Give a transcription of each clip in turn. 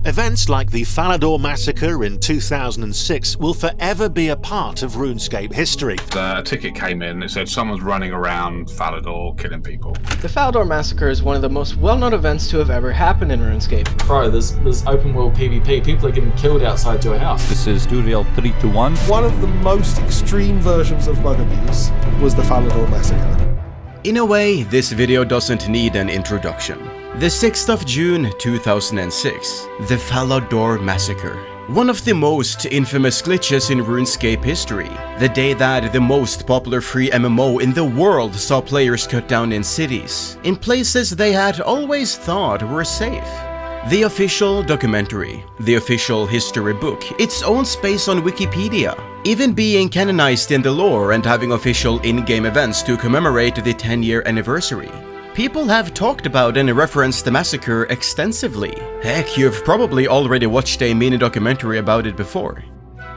Events like the Falador Massacre in 2006 will forever be a part of RuneScape history. The ticket came in, it said someone's running around Falador killing people. The Falador Massacre is one of the most well-known events to have ever happened in RuneScape. Bro, there's open world PvP, people are getting killed outside your house. This is Tutorial 3-1. One of the most extreme versions of bug abuse was the Falador Massacre. In a way, this video doesn't need an introduction. The 6th of June 2006, the Falador Massacre. One of the most infamous glitches in RuneScape history. The day that the most popular free MMO in the world saw players cut down in cities, in places they had always thought were safe. The official documentary, the official history book, its own space on Wikipedia, even being canonized in the lore and having official in-game events to commemorate the 10-year anniversary. People have talked about and referenced the massacre extensively. Heck, you've probably already watched a mini-documentary about it before.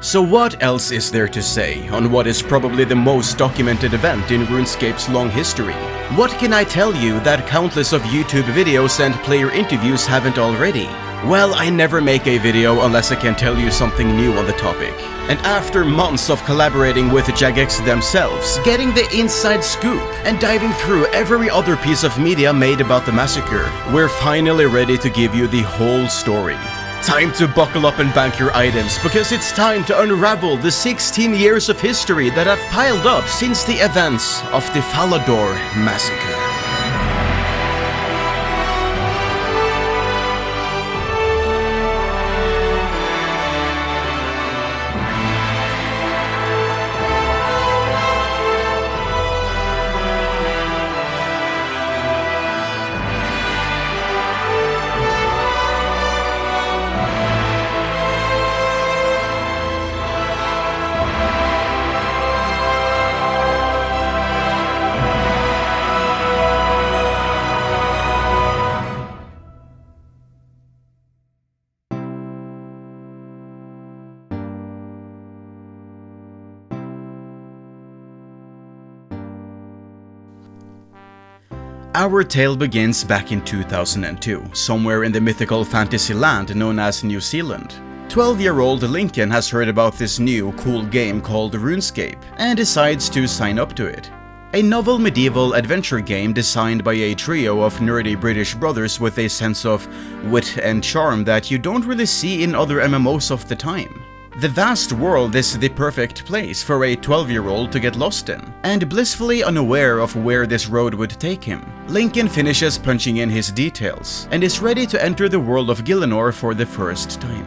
So what else is there to say on what is probably the most documented event in RuneScape's long history? What can I tell you that countless of YouTube videos and player interviews haven't already? Well, I never make a video unless I can tell you something new on the topic. And after months of collaborating with Jagex themselves, getting the inside scoop, and diving through every other piece of media made about the massacre, we're finally ready to give you the whole story. Time to buckle up and bank your items, because it's time to unravel the 16 years of history that have piled up since the events of the Falador Massacre. Our tale begins back in 2002, somewhere in the mythical fantasy land known as New Zealand. 12-year-old Lincoln has heard about this new, cool game called RuneScape and decides to sign up to it. A novel medieval adventure game designed by a trio of nerdy British brothers with a sense of wit and charm that you don't really see in other MMOs of the time. The vast world is the perfect place for a 12-year-old to get lost in, and blissfully unaware of where this road would take him, Lincoln finishes punching in his details and is ready to enter the world of Gielinor for the first time.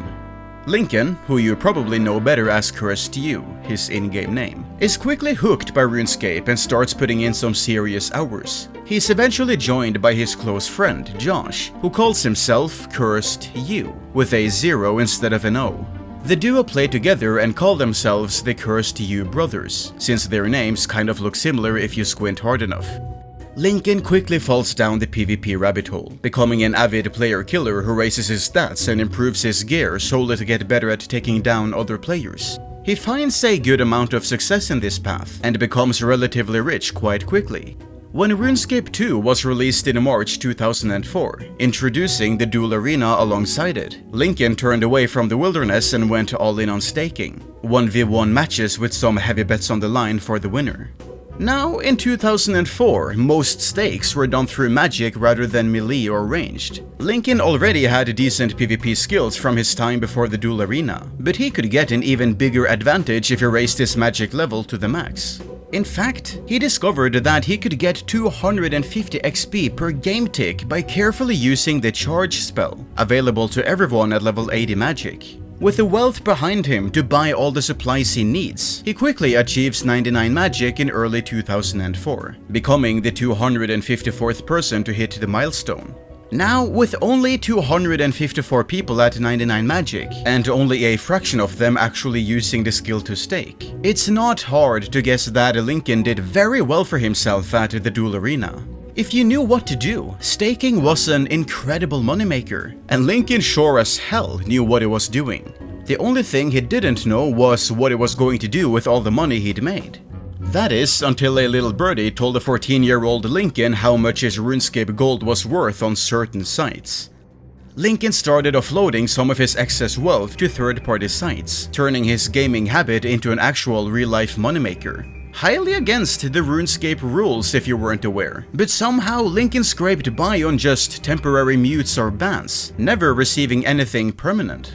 Lincoln, who you probably know better as Cursed You, his in-game name, is quickly hooked by RuneScape and starts putting in some serious hours. He's eventually joined by his close friend, Josh, who calls himself Cursed You, with a 0 instead of an O. The duo play together and call themselves the Cursed You Brothers, since their names kind of look similar if you squint hard enough. Lincoln quickly falls down the PvP rabbit hole, becoming an avid player killer who raises his stats and improves his gear solely to get better at taking down other players. He finds a good amount of success in this path and becomes relatively rich quite quickly. When RuneScape 2 was released in March 2004, introducing the duel arena alongside it, Lincoln turned away from the wilderness and went all in on staking. 1v1 matches with some heavy bets on the line for the winner. Now, in 2004, most stakes were done through magic rather than melee or ranged. Lincoln already had decent PvP skills from his time before the duel arena, but he could get an even bigger advantage if he raised his magic level to the max. In fact, he discovered that he could get 250 XP per game tick by carefully using the charge spell, available to everyone at level 80 magic. With the wealth behind him to buy all the supplies he needs, he quickly achieves 99 magic in early 2004, becoming the 254th person to hit the milestone. Now, with only 254 people at 99 magic, and only a fraction of them actually using the skill to stake, it's not hard to guess that Lincoln did very well for himself at the duel arena. If you knew what to do, staking was an incredible moneymaker, and Lincoln sure as hell knew what he was doing. The only thing he didn't know was what he was going to do with all the money he'd made. That is, until a little birdie told the 14-year-old Lincoln how much his RuneScape gold was worth on certain sites. Lincoln started offloading some of his excess wealth to third-party sites, turning his gaming habit into an actual real-life moneymaker. Highly against the RuneScape rules if you weren't aware, but somehow Lincoln scraped by on just temporary mutes or bans, never receiving anything permanent.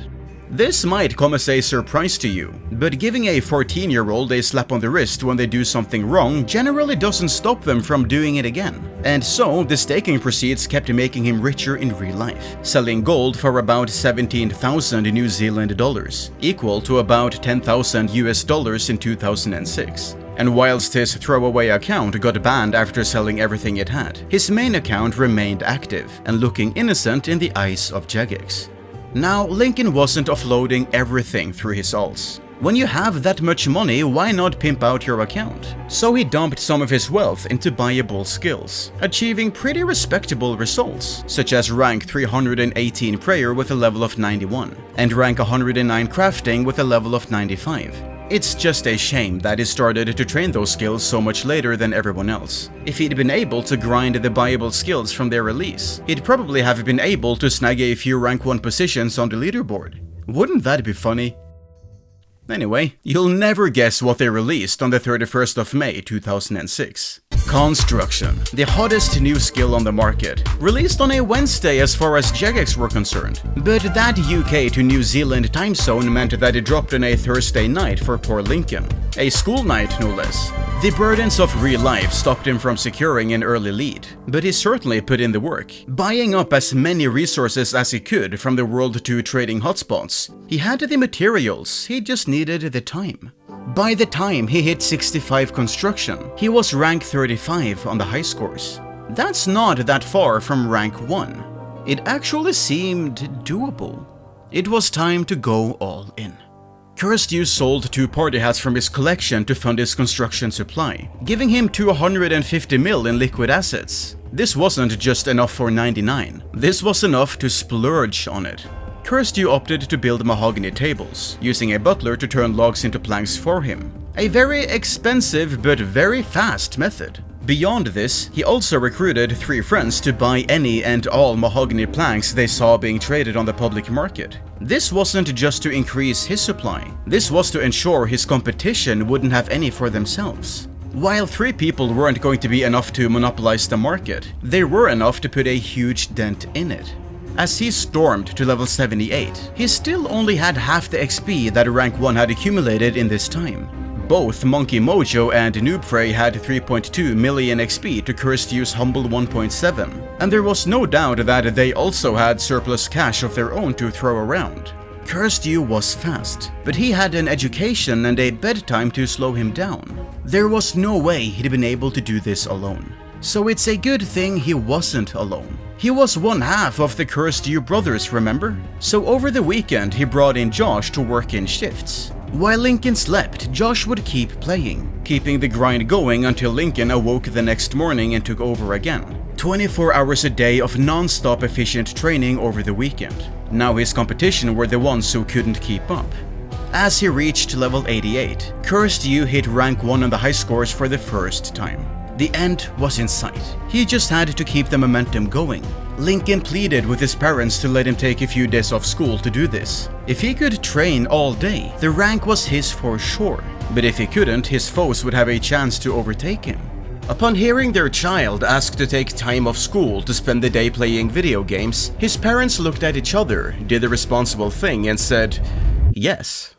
This might come as a surprise to you, but giving a 14-year-old a slap on the wrist when they do something wrong generally doesn't stop them from doing it again. And so, the staking proceeds kept making him richer in real life, selling gold for about 17,000 New Zealand dollars, equal to about 10,000 US dollars in 2006. And whilst his throwaway account got banned after selling everything it had, his main account remained active and looking innocent in the eyes of Jagex. Now, Lincoln wasn't offloading everything through his alts. When you have that much money, why not pimp out your account? So he dumped some of his wealth into buyable skills, achieving pretty respectable results, such as rank 318 prayer with a level of 91, and rank 109 crafting with a level of 95. It's just a shame that he started to train those skills so much later than everyone else. If he'd been able to grind the buyable skills from their release, he'd probably have been able to snag a few rank 1 positions on the leaderboard. Wouldn't that be funny? Anyway, you'll never guess what they released on the 31st of May 2006. Construction, the hottest new skill on the market, released on a Wednesday as far as Jagex were concerned, but that UK to New Zealand time zone meant that it dropped on a Thursday night for poor Lincoln, a school night no less. The burdens of real life stopped him from securing an early lead, but he certainly put in the work, buying up as many resources as he could from the World 2 trading hotspots. He had the materials, he just needed the time. By the time he hit 65 construction, he was rank 35 on the high scores. That's not that far from rank 1. It actually seemed doable. It was time to go all in. Cursed You sold 2 party hats from his collection to fund his construction supply, giving him 250 mil in liquid assets. This wasn't just enough for 99, this was enough to splurge on it. Cursed You opted to build mahogany tables, using a butler to turn logs into planks for him. A very expensive but very fast method. Beyond this, he also recruited 3 friends to buy any and all mahogany planks they saw being traded on the public market. This wasn't just to increase his supply, this was to ensure his competition wouldn't have any for themselves. While 3 people weren't going to be enough to monopolize the market, they were enough to put a huge dent in it. As he stormed to level 78, he still only had half the XP that rank 1 had accumulated in this time. Both Monkey Mojo and Noob Frey had 3.2 million XP to Cursed You's humble 1.7, and there was no doubt that they also had surplus cash of their own to throw around. Cursed You was fast, but he had an education and a bedtime to slow him down. There was no way he'd been able to do this alone. So it's a good thing he wasn't alone. He was one half of the Cursed You brothers, remember? So over the weekend he brought in Josh to work in shifts. While Lincoln slept, Josh would keep playing, keeping the grind going until Lincoln awoke the next morning and took over again. 24 hours a day of non-stop efficient training over the weekend. Now his competition were the ones who couldn't keep up. As he reached level 88, Cursed You hit rank 1 on the high scores for the first time. The end was in sight. He just had to keep the momentum going. Lincoln pleaded with his parents to let him take a few days off school to do this. If he could train all day, the rank was his for sure. But if he couldn't, his foes would have a chance to overtake him. Upon hearing their child ask to take time off school to spend the day playing video games, his parents looked at each other, did the responsible thing and said, yes.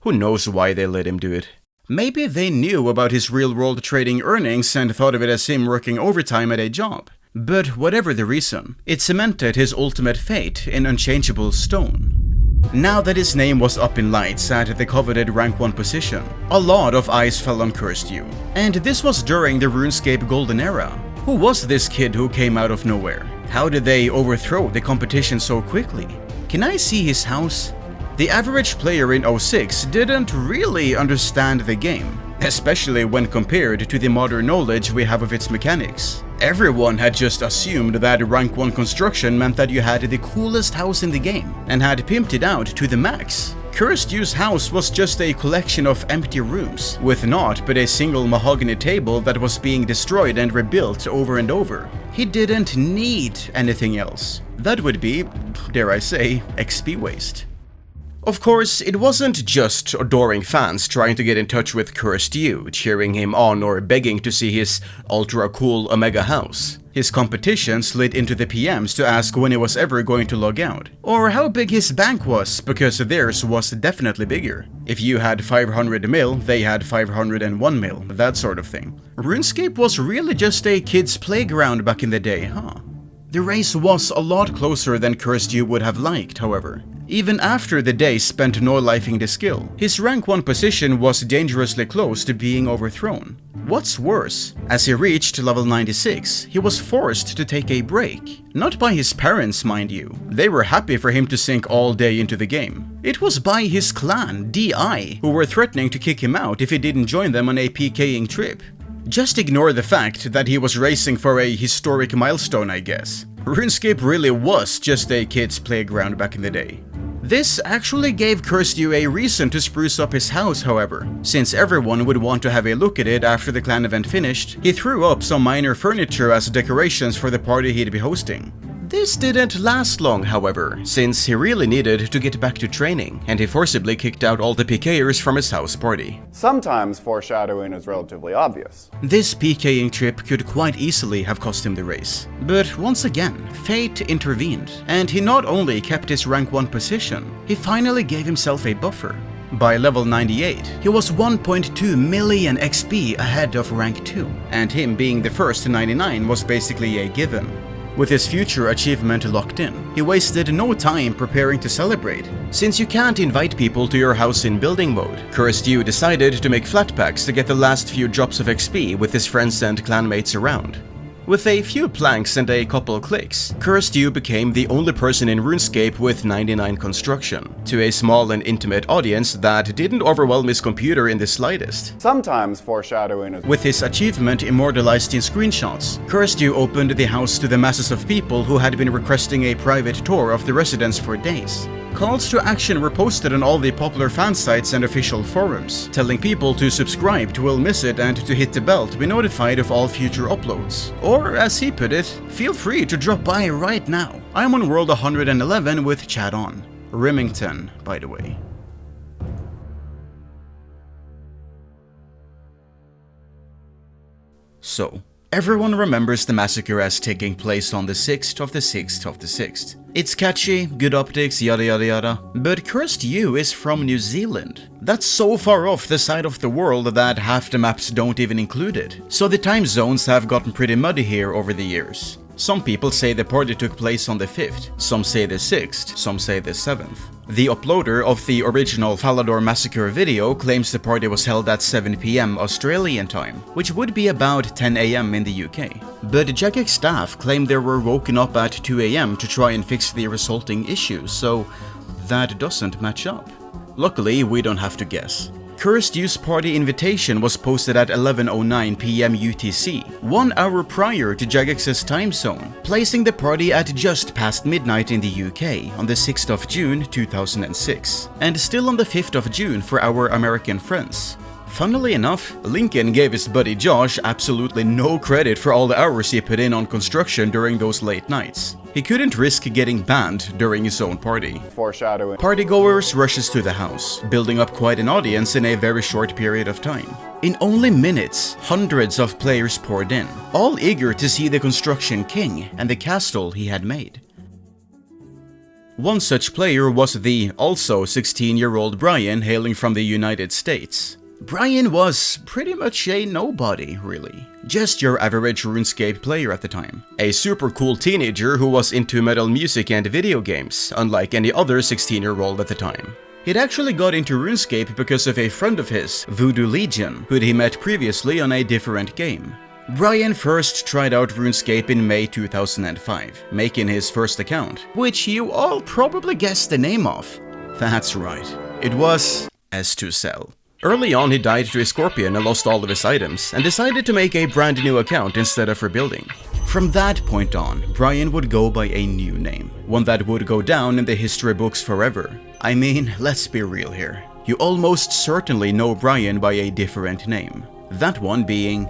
Who knows why they let him do it? Maybe they knew about his real-world trading earnings and thought of it as him working overtime at a job. But whatever the reason, it cemented his ultimate fate in unchangeable stone. Now that his name was up in lights at the coveted rank 1 position, a lot of eyes fell on Cursed You. And this was during the RuneScape golden era. Who was this kid who came out of nowhere? How did they overthrow the competition so quickly? Can I see his house? The average player in 06 didn't really understand the game, especially when compared to the modern knowledge we have of its mechanics. Everyone had just assumed that rank 1 construction meant that you had the coolest house in the game and had pimped it out to the max. Cursed You's house was just a collection of empty rooms, with naught but a single mahogany table that was being destroyed and rebuilt over and over. He didn't need anything else. That would be, dare I say, XP waste. Of course, it wasn't just adoring fans trying to get in touch with Cursed You, cheering him on or begging to see his ultra-cool Omega house. His competition slid into the PMs to ask when he was ever going to log out, or how big his bank was, because theirs was definitely bigger. If you had 500 mil, they had 501 mil, that sort of thing. RuneScape was really just a kid's playground back in the day, huh? The race was a lot closer than Cursed You would have liked, however. Even after the day spent no-lifing the skill, his rank 1 position was dangerously close to being overthrown. What's worse, as he reached level 96, he was forced to take a break. Not by his parents, mind you. They were happy for him to sink all day into the game. It was by his clan, DI, who were threatening to kick him out if he didn't join them on a PKing trip. Just ignore the fact that he was racing for a historic milestone, I guess. RuneScape really was just a kid's playground back in the day. This actually gave Cursed You a reason to spruce up his house, however. Since everyone would want to have a look at it after the clan event finished, he threw up some minor furniture as decorations for the party he'd be hosting. This didn't last long, however, since he really needed to get back to training, and he forcibly kicked out all the PKers from his house party. Sometimes foreshadowing is relatively obvious. This PKing trip could quite easily have cost him the race. But once again, fate intervened, and he not only kept his rank 1 position, he finally gave himself a buffer. By level 98, he was 1.2 million XP ahead of rank 2, and him being the first to 99 was basically a given. With his future achievement locked in, he wasted no time preparing to celebrate. Since you can't invite people to your house in building mode, Cursed You decided to make flat packs to get the last few drops of XP with his friends and clanmates around. With a few planks and a couple clicks, Cursed You became the only person in RuneScape with 99 construction, to a small and intimate audience that didn't overwhelm his computer in the slightest. Sometimes foreshadowing is... With his achievement immortalized in screenshots, Cursed You opened the house to the masses of people who had been requesting a private tour of the residence for days. Calls to action were posted on all the popular fan sites and official forums, telling people to subscribe to Will Miss It and to hit the bell to be notified of all future uploads. Or, as he put it, feel free to drop by right now. I'm on World 111 with chat on. Rimmington, by the way. So, everyone remembers the massacre as taking place on the 6th of the 6th of the 6th. It's catchy, good optics, yada yada yada, but Cursed You is from New Zealand. That's so far off the side of the world that half the maps don't even include it, so the time zones have gotten pretty muddy here over the years. Some people say the party took place on the 5th, some say the 6th, some say the 7th. The uploader of the original Falador Massacre video claims the party was held at 7 PM Australian time, which would be about 10 AM in the UK. But Jagex staff claim they were woken up at 2 AM to try and fix the resulting issues, so that doesn't match up. Luckily, we don't have to guess. Cursed You's party invitation was posted at 11:09 PM UTC, 1 hour prior to Jagex's time zone, placing the party at just past midnight in the UK on the 6th of June 2006, and still on the 5th of June for our American friends. Funnily enough, Lincoln gave his buddy Josh absolutely no credit for all the hours he put in on construction during those late nights. He couldn't risk getting banned during his own party. Foreshadowing. Partygoers rushes to the house, building up quite an audience in a very short period of time. In only minutes, hundreds of players poured in, all eager to see the construction king and the castle he had made. One such player was the also 16-year-old Brian hailing from the United States. Brian was pretty much a nobody, really. Just your average RuneScape player at the time. A super cool teenager who was into metal music and video games, unlike any other 16-year-old at the time. He'd actually got into RuneScape because of a friend of his, Voodoo Legion, who'd he met previously on a different game. Brian first tried out RuneScape in May 2005, making his first account, which you all probably guessed the name of. That's right, it was S2Cell. Early on, he died to a scorpion and lost all of his items, and decided to make a brand new account instead of rebuilding. From that point on, Brian would go by a new name, one that would go down in the history books forever. I mean, let's be real here. You almost certainly know Brian by a different name. That one being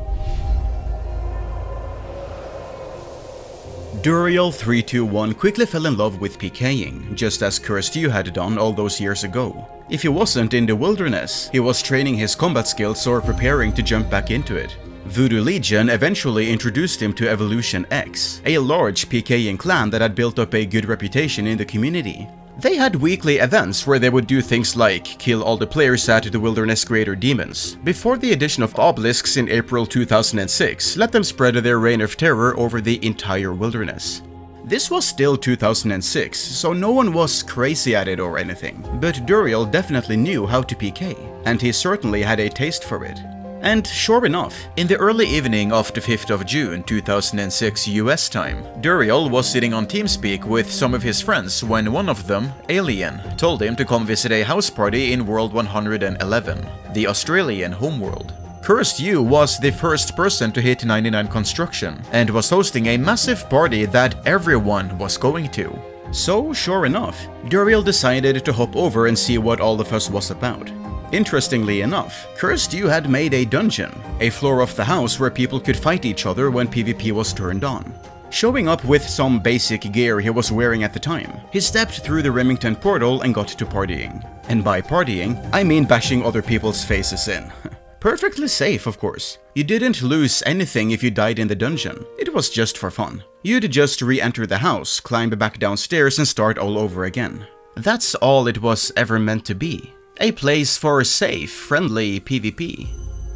Duriel321 quickly fell in love with PKing, just as Cursed You had done all those years ago. If he wasn't in the wilderness, he was training his combat skills or preparing to jump back into it. Voodoo Legion eventually introduced him to Evolution X, a large PKing clan that had built up a good reputation in the community. They had weekly events where they would do things like kill all the players at the Wilderness Greater Demons, before the addition of obelisks in April 2006 let them spread their reign of terror over the entire wilderness. This was still 2006, so no one was crazy at it or anything, but Duriel definitely knew how to PK, and he certainly had a taste for it. And sure enough, in the early evening of the 5th of June 2006 US time, Duriel was sitting on TeamSpeak with some of his friends when one of them, Alien, told him to come visit a house party in World 111, the Australian homeworld. Cursed You was the first person to hit 99 construction and was hosting a massive party that everyone was going to. So sure enough, Duriel decided to hop over and see what all the fuss was about. Interestingly enough, Cursed You had made a dungeon, a floor of the house where people could fight each other when PvP was turned on. Showing up with some basic gear he was wearing at the time, he stepped through the Rimmington portal and got to partying. And by partying, I mean bashing other people's faces in. Perfectly safe, of course. You didn't lose anything if you died in the dungeon. It was just for fun. You'd just re-enter the house, climb back downstairs and start all over again. That's all it was ever meant to be. A place for safe, friendly PvP.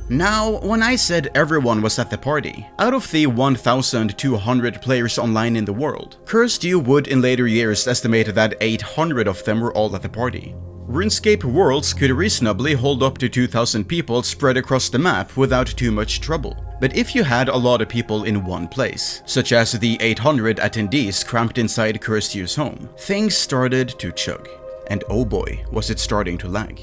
Now, when I said everyone was at the party, out of the 1,200 players online in the world, Cursed You would in later years estimate that 800 of them were all at the party. RuneScape worlds could reasonably hold up to 2,000 people spread across the map without too much trouble. But if you had a lot of people in one place, such as the 800 attendees cramped inside Cursed You's home, things started to chug. And oh boy, was it starting to lag.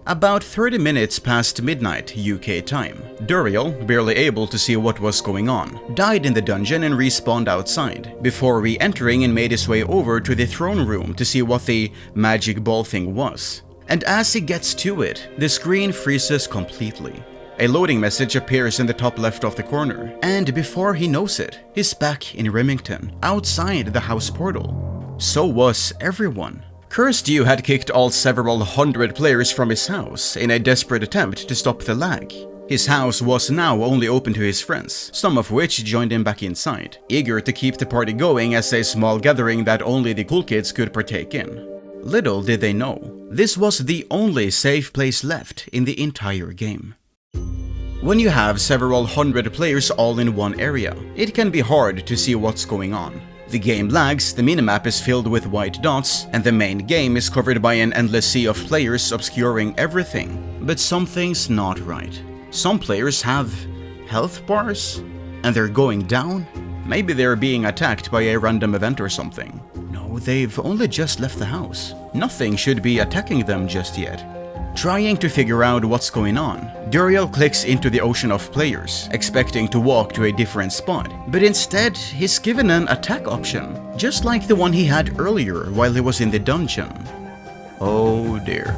About 30 minutes past midnight UK time, Duriel, barely able to see what was going on, died in the dungeon and respawned outside, before re-entering and made his way over to the throne room to see what the magic ball thing was. And as he gets to it, the screen freezes completely. A loading message appears in the top left of the corner, and before he knows it, he's back in Rimmington, outside the house portal. So was everyone. Cursed You had kicked all several hundred players from his house in a desperate attempt to stop the lag. His house was now only open to his friends, some of which joined him back inside, eager to keep the party going as a small gathering that only the cool kids could partake in. Little did they know, this was the only safe place left in the entire game. When you have several hundred players all in one area, it can be hard to see what's going on. The game lags, the minimap is filled with white dots, and the main game is covered by an endless sea of players obscuring everything. But something's not right. Some players have health bars, and they're going down. Maybe they're being attacked by a random event or something. No, they've only just left the house. Nothing should be attacking them just yet. Trying to figure out what's going on, Duriel clicks into the ocean of players, expecting to walk to a different spot, but instead he's given an attack option, just like the one he had earlier while he was in the dungeon. Oh dear.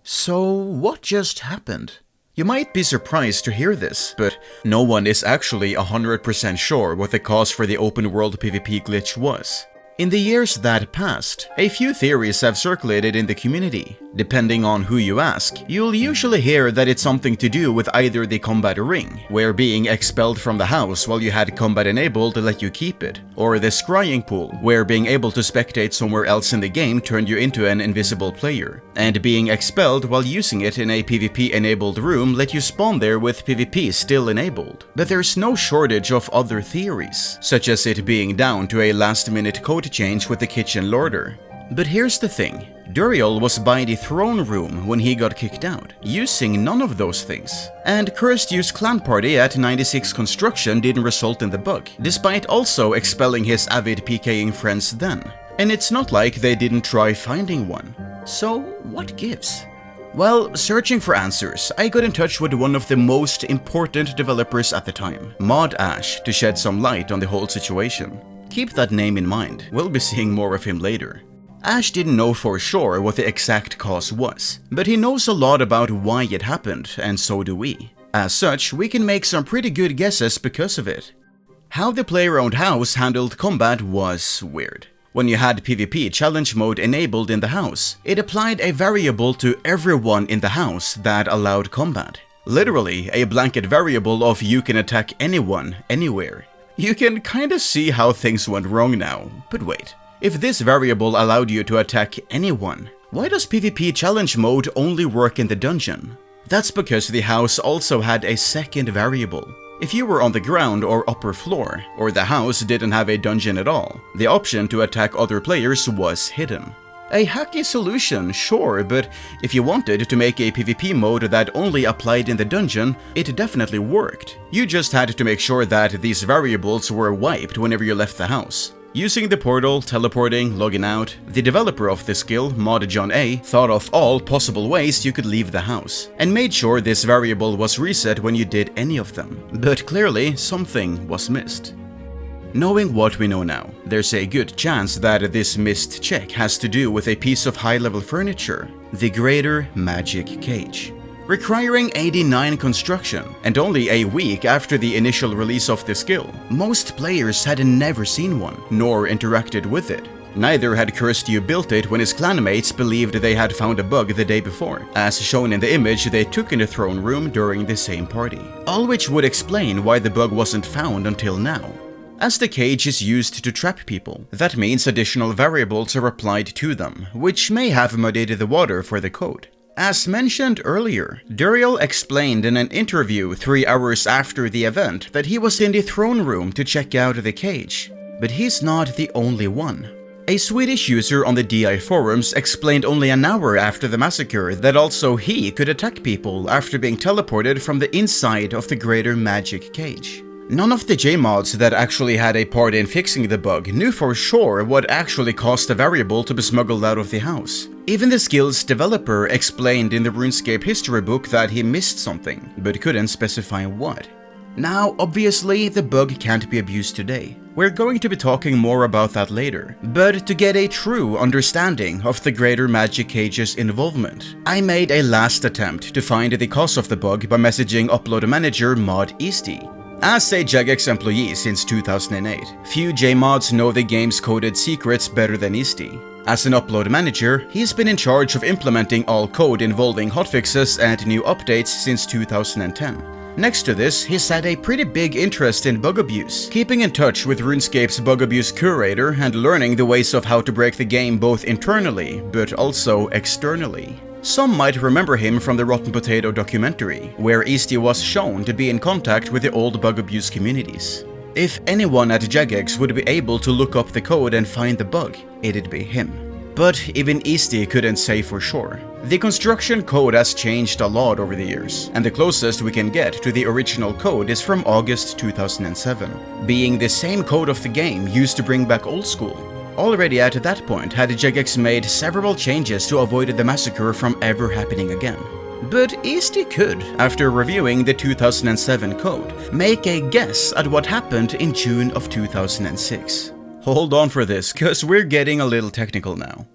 So what just happened? You might be surprised to hear this, but no one is actually 100% sure what the cause for the open world PvP glitch was. In the years that passed, a few theories have circulated in the community. Depending on who you ask, you'll usually hear that it's something to do with either the combat ring, where being expelled from the house while you had combat enabled let you keep it, or the scrying pool, where being able to spectate somewhere else in the game turned you into an invisible player, and being expelled while using it in a PvP enabled room let you spawn there with PvP still enabled. But there's no shortage of other theories, such as it being down to a last minute code change with the kitchen larder. But here's the thing, Duriel was by the throne room when he got kicked out, using none of those things. And Cursed You's clan party at 96 construction didn't result in the bug, despite also expelling his avid PKing friends then. And it's not like they didn't try finding one. So what gives? Well, searching for answers, I got in touch with one of the most important developers at the time, Mod Ash, to shed some light on the whole situation. Keep that name in mind, we'll be seeing more of him later. Ash didn't know for sure what the exact cause was, but he knows a lot about why it happened, and so do we. As such, we can make some pretty good guesses because of it. How the player-owned house handled combat was weird. When you had PvP challenge mode enabled in the house, it applied a variable to everyone in the house that allowed combat. Literally, a blanket variable of you can attack anyone, anywhere. You can kinda see how things went wrong now, but wait. If this variable allowed you to attack anyone, why does PvP challenge mode only work in the dungeon? That's because the house also had a second variable. If you were on the ground or upper floor, or the house didn't have a dungeon at all, the option to attack other players was hidden. A hacky solution, sure, but if you wanted to make a PvP mode that only applied in the dungeon, it definitely worked. You just had to make sure that these variables were wiped whenever you left the house. Using the portal, teleporting, logging out, the developer of the skill, Mod John A, thought of all possible ways you could leave the house, and made sure this variable was reset when you did any of them. But clearly, something was missed. Knowing what we know now, there's a good chance that this missed check has to do with a piece of high-level furniture, the Greater Magic Cage. Requiring 89 construction, and only a week after the initial release of the skill, most players had never seen one, nor interacted with it. Neither had Cursed You built it when his clanmates believed they had found a bug the day before, as shown in the image they took in the throne room during the same party. All which would explain why the bug wasn't found until now. As the cage is used to trap people, that means additional variables are applied to them, which may have muddied the water for the code. As mentioned earlier, Duriel explained in an interview 3 hours after the event that he was in the throne room to check out the cage. But he's not the only one. A Swedish user on the DI forums explained only an hour after the massacre that also he could attack people after being teleported from the inside of the Greater Magic Cage. None of the J-mods that actually had a part in fixing the bug knew for sure what actually caused the variable to be smuggled out of the house. Even the skill's developer explained in the RuneScape history book that he missed something, but couldn't specify what. Now, obviously, the bug can't be abused today. We're going to be talking more about that later, but to get a true understanding of the Greater Magic Cage's involvement, I made a last attempt to find the cause of the bug by messaging upload manager Mod Easty. As a Jagex employee since 2008, few J-mods know the game's coded secrets better than Easty. As an upload manager, he's been in charge of implementing all code involving hotfixes and new updates since 2010. Next to this, he's had a pretty big interest in bug abuse, keeping in touch with RuneScape's bug abuse curator and learning the ways of how to break the game both internally, but also externally. Some might remember him from the Rotten Potato documentary, where Easty was shown to be in contact with the old bug abuse communities. If anyone at Jagex would be able to look up the code and find the bug, it'd be him. But even Easty couldn't say for sure. The construction code has changed a lot over the years, and the closest we can get to the original code is from August 2007, being the same code of the game used to bring back Old School. Already at that point had Jagex made several changes to avoid the massacre from ever happening again. But Easty could, after reviewing the 2007 code, make a guess at what happened in June of 2006. Hold on for this, cause we're getting a little technical now.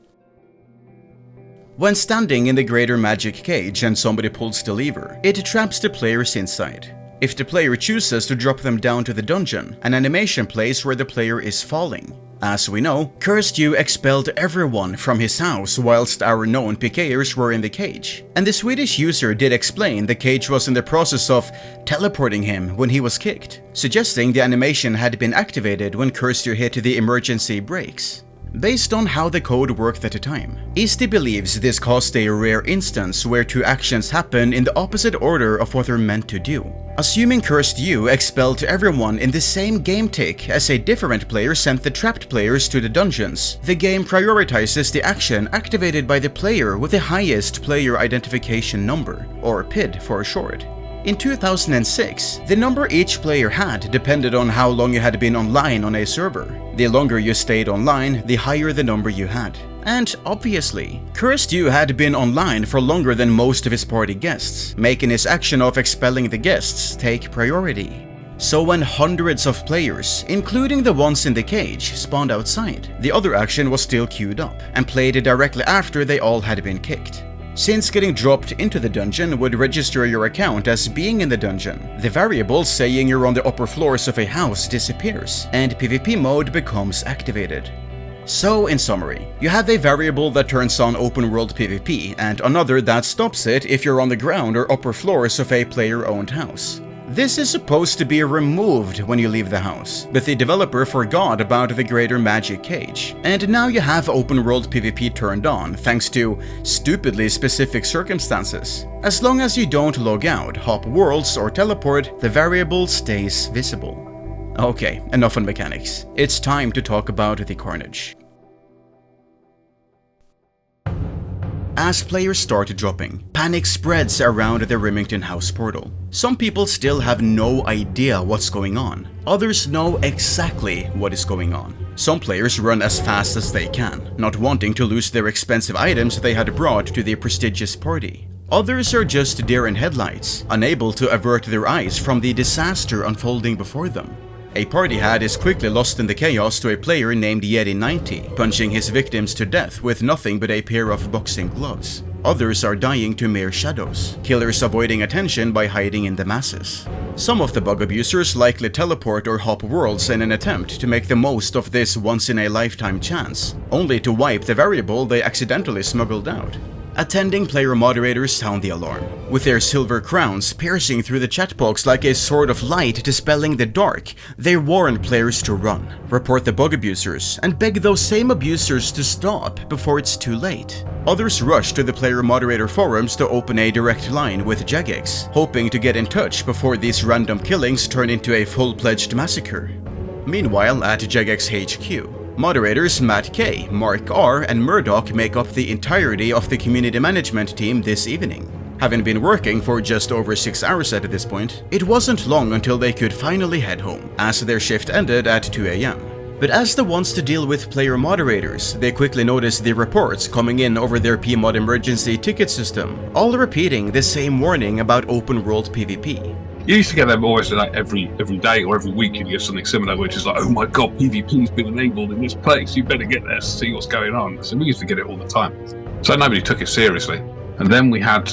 When standing in the Greater Magic Cage and somebody pulls the lever, it traps the players inside. If the player chooses to drop them down to the dungeon, an animation plays where the player is falling. As we know, Cursed You expelled everyone from his house whilst our known PKers were in the cage. And the Swedish user did explain the cage was in the process of teleporting him when he was kicked, suggesting the animation had been activated when Cursed You hit the emergency brakes. Based on how the code worked at the time, Easty believes this caused a rare instance where two actions happen in the opposite order of what they're meant to do. Assuming Cursed You expelled everyone in the same game tick as a different player sent the trapped players to the dungeons, the game prioritizes the action activated by the player with the highest player identification number, or PID for short. In 2006, the number each player had depended on how long you had been online on a server. The longer you stayed online, the higher the number you had. And obviously, Cursed You had been online for longer than most of his party guests, making his action of expelling the guests take priority. So when hundreds of players, including the ones in the cage, spawned outside, the other action was still queued up and played directly after they all had been kicked. Since getting dropped into the dungeon would register your account as being in the dungeon, the variable saying you're on the upper floors of a house disappears, and PvP mode becomes activated. So in summary, you have a variable that turns on open world PvP and another that stops it if you're on the ground or upper floors of a player-owned house. This is supposed to be removed when you leave the house, but the developer forgot about the greater magic cage, and now you have open world PvP turned on thanks to stupidly specific circumstances. As long as you don't log out, hop worlds or teleport, the variable stays visible. Okay, enough on mechanics. It's time to talk about the carnage. As players start dropping, panic spreads around the Rimmington house portal. Some people still have no idea what's going on. Others know exactly what is going on. Some players run as fast as they can, not wanting to lose their expensive items they had brought to the prestigious party. Others are just deer in headlights, unable to avert their eyes from the disaster unfolding before them. A party hat is quickly lost in the chaos to a player named Yeti90, punching his victims to death with nothing but a pair of boxing gloves. Others are dying to mere shadows, killers avoiding attention by hiding in the masses. Some of the bug abusers likely teleport or hop worlds in an attempt to make the most of this once-in-a-lifetime chance, only to wipe the variable they accidentally smuggled out. Attending player moderators sound the alarm, with their silver crowns piercing through the chat box like a sword of light dispelling the dark. They warn players to run, report the bug abusers, and beg those same abusers to stop before it's too late. Others rush to the player moderator forums to open a direct line with Jagex, hoping to get in touch before these random killings turn into a full-fledged massacre. Meanwhile, at Jagex HQ, moderators Matt K, Mark R, and Murdoch make up the entirety of the community management team this evening. Having been working for just over 6 hours at this point, it wasn't long until they could finally head home, as their shift ended at 2 AM. But as the ones to deal with player moderators, they quickly noticed the reports coming in over their PMod emergency ticket system, all repeating the same warning about open world PvP. You used to get them almost like every day or every week. You'd get something similar, which is like, "Oh my god, PvP's been enabled in this place. You better get there to see what's going on." So we used to get it all the time. So nobody took it seriously. And then we had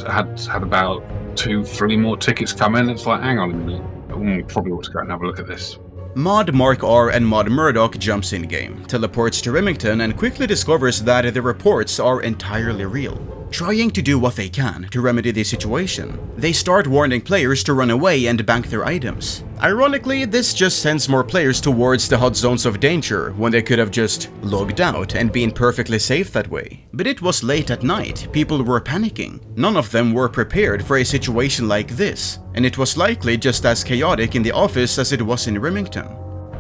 about 2-3 more tickets come in. It's like, hang on a minute, probably ought to go and have a look at this. Mod Mark R and Mod Murdoch jumps in game, teleports to Rimmington, and quickly discovers that the reports are entirely real. Trying to do what they can to remedy the situation, they start warning players to run away and bank their items. Ironically, this just sends more players towards the hot zones of danger when they could have just logged out and been perfectly safe that way. But it was late at night, people were panicking. None of them were prepared for a situation like this, and it was likely just as chaotic in the office as it was in Rimmington.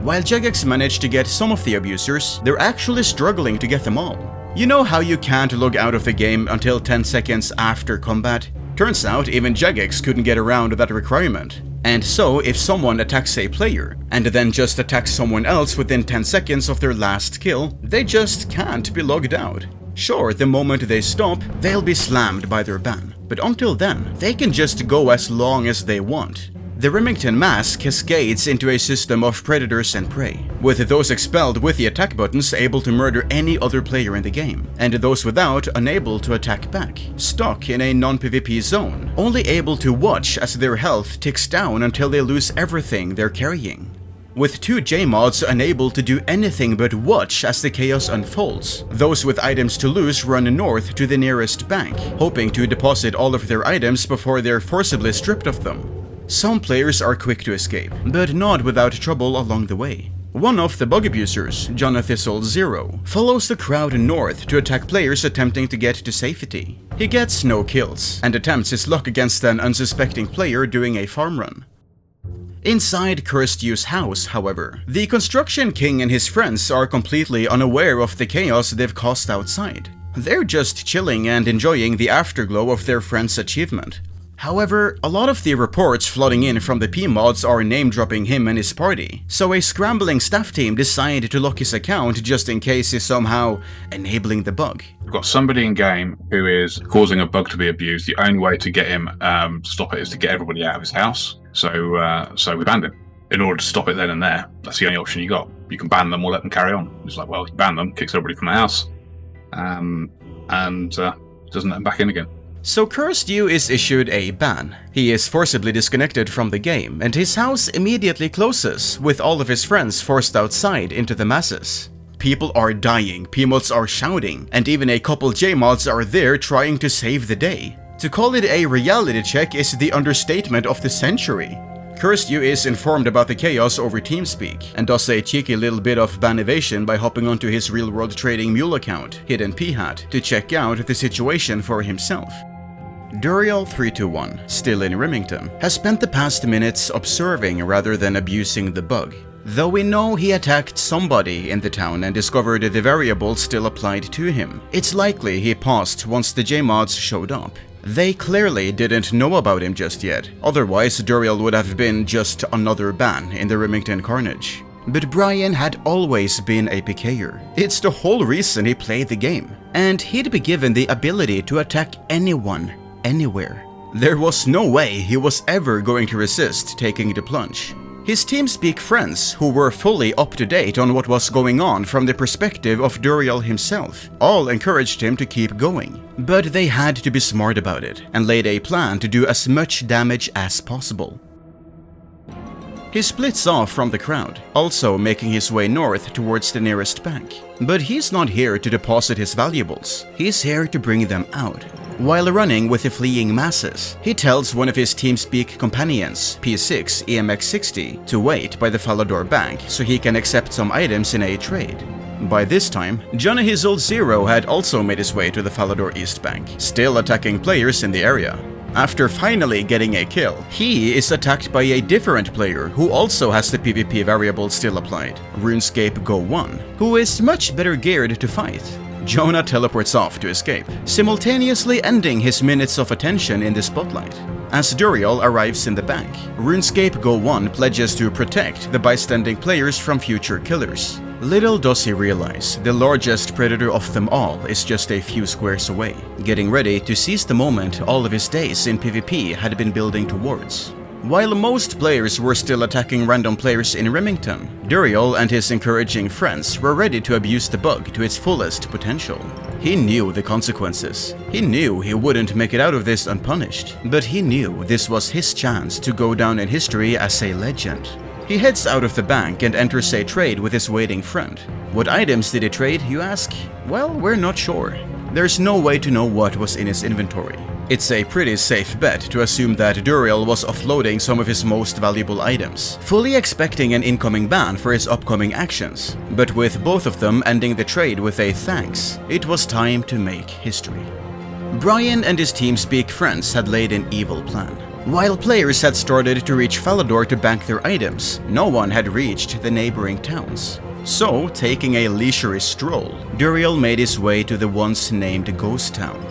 While Jagex managed to get some of the abusers, they're actually struggling to get them all. You know how you can't log out of the game until 10 seconds after combat? Turns out even Jagex couldn't get around that requirement. And so if someone attacks a player, and then just attacks someone else within 10 seconds of their last kill, they just can't be logged out. Sure, the moment they stop, they'll be slammed by their ban, but until then, they can just go as long as they want. The Rimmington mass cascades into a system of predators and prey, with those expelled with the attack buttons able to murder any other player in the game, and those without unable to attack back, stuck in a non-PvP zone, only able to watch as their health ticks down until they lose everything they're carrying. With 2 J-mods unable to do anything but watch as the chaos unfolds, those with items to lose run north to the nearest bank, hoping to deposit all of their items before they're forcibly stripped of them. Some players are quick to escape, but not without trouble along the way. One of the bug abusers, Jonathisol0, follows the crowd north to attack players attempting to get to safety. He gets no kills, and attempts his luck against an unsuspecting player doing a farm run. Inside Cursed You's house, however, the Construction King and his friends are completely unaware of the chaos they've caused outside. They're just chilling and enjoying the afterglow of their friend's achievement. However, a lot of the reports flooding in from the PMods are name-dropping him and his party, so a scrambling staff team decided to lock his account just in case he's somehow enabling the bug. We've got somebody in game who is causing a bug to be abused. The only way to get him to stop it is to get everybody out of his house. So we banned him. in order to stop it then and there, that's the only option you got. You can ban them or let them carry on. It's like, well, you ban them, kicks everybody from the house, and doesn't let them back in again. So Cursed You is issued a ban. He is forcibly disconnected from the game, and his house immediately closes, with all of his friends forced outside into the masses. People are dying, P-mods are shouting, and even a couple J-mods are there trying to save the day. To call it a reality check is the understatement of the century. Cursed You is informed about the chaos over TeamSpeak, and does a cheeky little bit of ban evasion by hopping onto his real-world trading mule account, Hidden P-Hat, to check out the situation for himself. Duriel321, still in Rimmington, has spent the past minutes observing rather than abusing the bug. Though we know he attacked somebody in the town and discovered the variable still applied to him, it's likely he paused once the J-mods showed up. They clearly didn't know about him just yet, otherwise Duriel would have been just another ban in the Rimmington carnage. But Brian had always been a PKer. It's the whole reason he played the game, and he'd be given the ability to attack anyone, anywhere. There was no way he was ever going to resist taking the plunge. His TeamSpeak friends, who were fully up to date on what was going on from the perspective of Duriel himself, all encouraged him to keep going. But they had to be smart about it, and laid a plan to do as much damage as possible. He splits off from the crowd, also making his way north towards the nearest bank. But he's not here to deposit his valuables, he's here to bring them out. While running with the fleeing masses, he tells one of his TeamSpeak companions, P6 EMX60, to wait by the Falador Bank so he can accept some items in a trade. By this time, Johnny His Old Zero had also made his way to the Falador East Bank, still attacking players in the area. After finally getting a kill, he is attacked by a different player who also has the PvP variable still applied, RuneScape Go 1, who is much better geared to fight. Jonah teleports off to escape, simultaneously ending his minutes of attention in the spotlight. As Duriel arrives in the bank, RuneScape Go 1 pledges to protect the bystanding players from future killers. Little does he realize, the largest predator of them all is just a few squares away, getting ready to seize the moment all of his days in PvP had been building towards. While most players were still attacking random players in Rimmington, Duriel and his encouraging friends were ready to abuse the bug to its fullest potential. He knew the consequences. He knew he wouldn't make it out of this unpunished, but he knew this was his chance to go down in history as a legend. He heads out of the bank and enters a trade with his waiting friend. What items did he trade, you ask? Well, we're not sure. There's no way to know what was in his inventory. It's a pretty safe bet to assume that Duriel was offloading some of his most valuable items, fully expecting an incoming ban for his upcoming actions. But with both of them ending the trade with a thanks, it was time to make history. Brian and his TeamSpeak friends had laid an evil plan. While players had started to reach Falador to bank their items, no one had reached the neighboring towns. So, taking a leisurely stroll, Duriel made his way to the once named Ghost Town.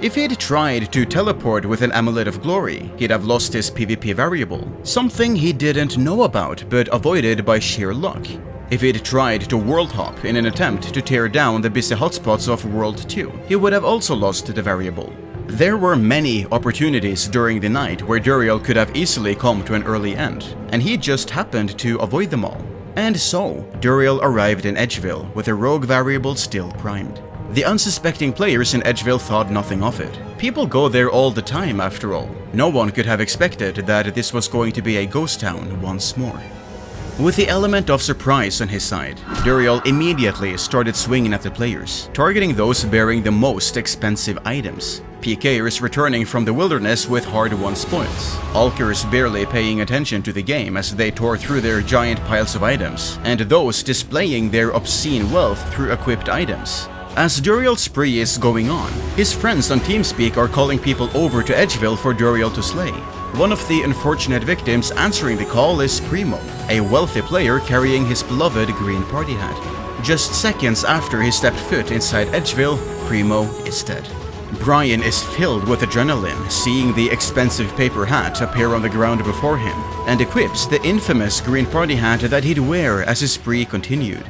If he'd tried to teleport with an Amulet of Glory, he'd have lost his PvP variable, something he didn't know about but avoided by sheer luck. If he'd tried to world hop in an attempt to tear down the busy hotspots of World 2, he would have also lost the variable. There were many opportunities during the night where Duriel could have easily come to an early end, and he just happened to avoid them all. And so, Duriel arrived in Edgeville with a rogue variable still primed. The unsuspecting players in Edgeville thought nothing of it. People go there all the time after all. No one could have expected that this was going to be a ghost town once more. With the element of surprise on his side, Duriel immediately started swinging at the players, targeting those bearing the most expensive items. PKers returning from the wilderness with hard-won spoils, Alkers barely paying attention to the game as they tore through their giant piles of items, and those displaying their obscene wealth through equipped items. As Duriel's spree is going on, his friends on TeamSpeak are calling people over to Edgeville for Duriel to slay. One of the unfortunate victims answering the call is Primo, a wealthy player carrying his beloved green party hat. Just seconds after he stepped foot inside Edgeville, Primo is dead. Brian is filled with adrenaline seeing the expensive paper hat appear on the ground before him, and equips the infamous green party hat that he'd wear as his spree continued.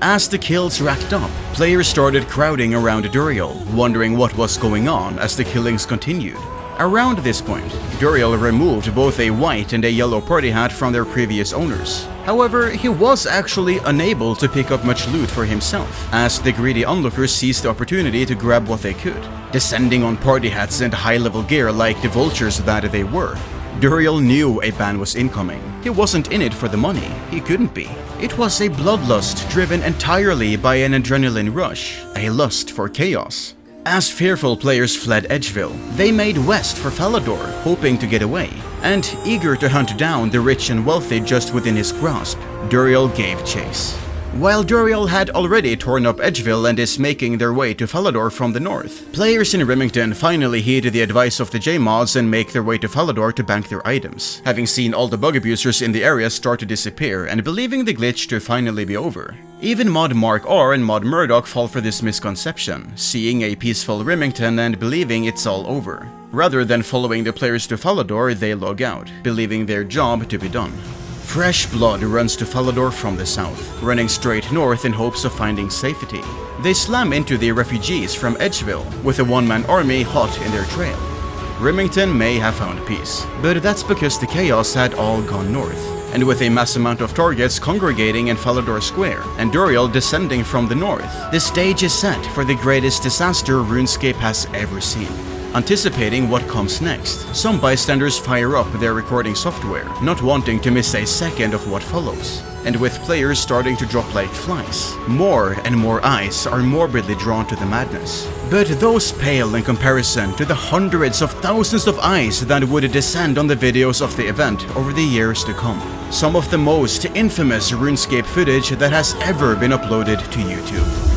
As the kills racked up, players started crowding around Duriel, wondering what was going on as the killings continued. Around this point, Duriel removed both a white and a yellow party hat from their previous owners. However, he was actually unable to pick up much loot for himself, as the greedy onlookers seized the opportunity to grab what they could, descending on party hats and high-level gear like the vultures that they were. Duriel knew a ban was incoming. He wasn't in it for the money, he couldn't be. It was a bloodlust driven entirely by an adrenaline rush, a lust for chaos. As fearful players fled Edgeville, they made west for Falador, hoping to get away, and eager to hunt down the rich and wealthy just within his grasp, Duriel gave chase. While Duriel had already torn up Edgeville and is making their way to Falador from the north, players in Rimmington finally heed the advice of the J-mods and make their way to Falador to bank their items, having seen all the bug abusers in the area start to disappear and believing the glitch to finally be over. Even Mod Mark R and Mod Murdoch fall for this misconception, seeing a peaceful Rimmington and believing it's all over. Rather than following the players to Falador, they log out, believing their job to be done. Fresh blood runs to Falador from the south, running straight north in hopes of finding safety. They slam into the refugees from Edgeville, with a one-man army hot in their trail. Rimmington may have found peace, but that's because the chaos had all gone north. And with a mass amount of targets congregating in Falador Square, and Duriel descending from the north, the stage is set for the greatest disaster RuneScape has ever seen. Anticipating what comes next, some bystanders fire up their recording software, not wanting to miss a second of what follows. And with players starting to drop like flies, more and more eyes are morbidly drawn to the madness. But those pale in comparison to the hundreds of thousands of eyes that would descend on the videos of the event over the years to come. Some of the most infamous RuneScape footage that has ever been uploaded to YouTube.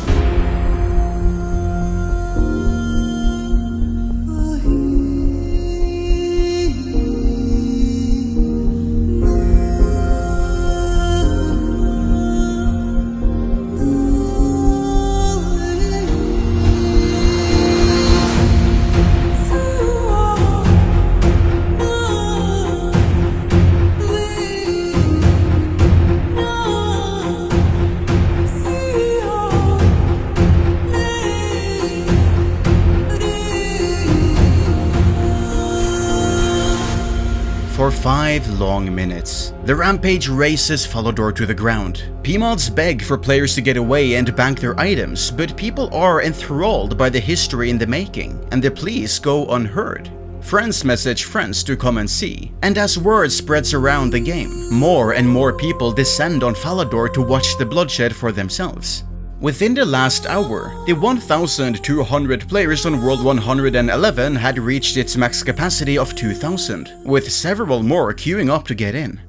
For 5 long minutes, the rampage races Falador to the ground. PMods beg for players to get away and bank their items, but people are enthralled by the history in the making, and the pleas go unheard. Friends message friends to come and see, and as word spreads around the game, more and more people descend on Falador to watch the bloodshed for themselves. Within the last hour, the 1,200 players on World 111 had reached its max capacity of 2,000, with several more queuing up to get in.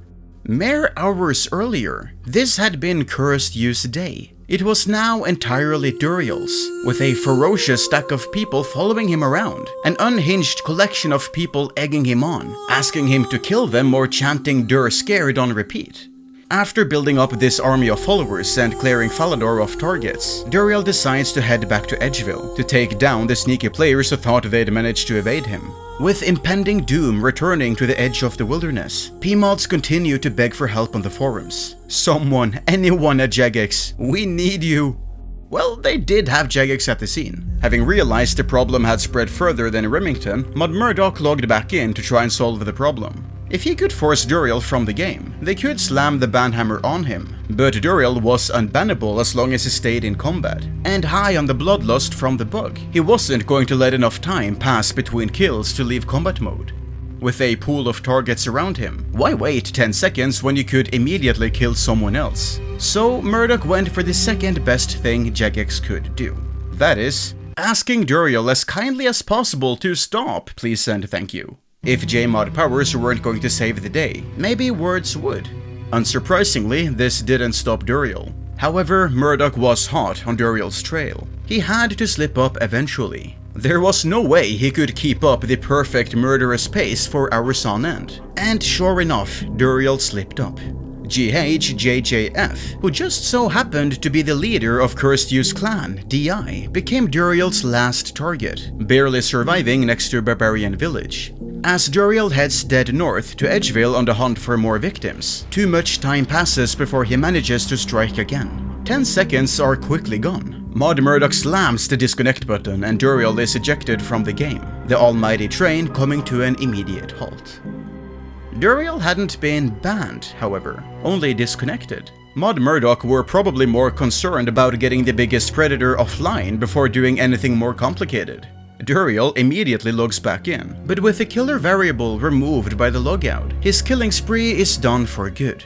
Mere hours earlier, this had been Cursed Use Day. It was now entirely Duriel's, with a ferocious stack of people following him around, an unhinged collection of people egging him on, asking him to kill them or chanting "Dur scared" on repeat. After building up this army of followers and clearing Falador of targets, Duriel decides to head back to Edgeville to take down the sneaky players who thought they'd managed to evade him. With impending doom returning to the edge of the wilderness, PMods continue to beg for help on the forums. Someone, anyone at Jagex, we need you! Well, they did have Jagex at the scene. Having realized the problem had spread further than Rimmington, Mod Murdoch logged back in to try and solve the problem. If he could force Duriel from the game, they could slam the banhammer on him, but Duriel was unbannable as long as he stayed in combat, and high on the bloodlust from the bug, he wasn't going to let enough time pass between kills to leave combat mode. With a pool of targets around him, why wait 10 seconds when you could immediately kill someone else? So Murdoch went for the second best thing Jagex could do. That is, asking Duriel as kindly as possible to stop, please and thank you. If J-mod powers weren't going to save the day, maybe words would. Unsurprisingly, this didn't stop Duriel. However, Murdoch was hot on Duriel's trail. He had to slip up eventually. There was no way he could keep up the perfect murderous pace for hours on end. And sure enough, Duriel slipped up. GHJJF, who just so happened to be the leader of Cursed Use Clan, DI, became Duriel's last target, barely surviving next to Barbarian Village. As Duriel heads dead north to Edgeville on the hunt for more victims, too much time passes before he manages to strike again. 10 seconds are quickly gone. Mod Murdoch slams the disconnect button and Duriel is ejected from the game. the almighty train coming to an immediate halt. Duriel hadn't been banned, however, only disconnected. Mod Murdoch were probably more concerned about getting the biggest predator offline before doing anything more complicated. Duriel immediately logs back in, but with the killer variable removed by the logout, his killing spree is done for good.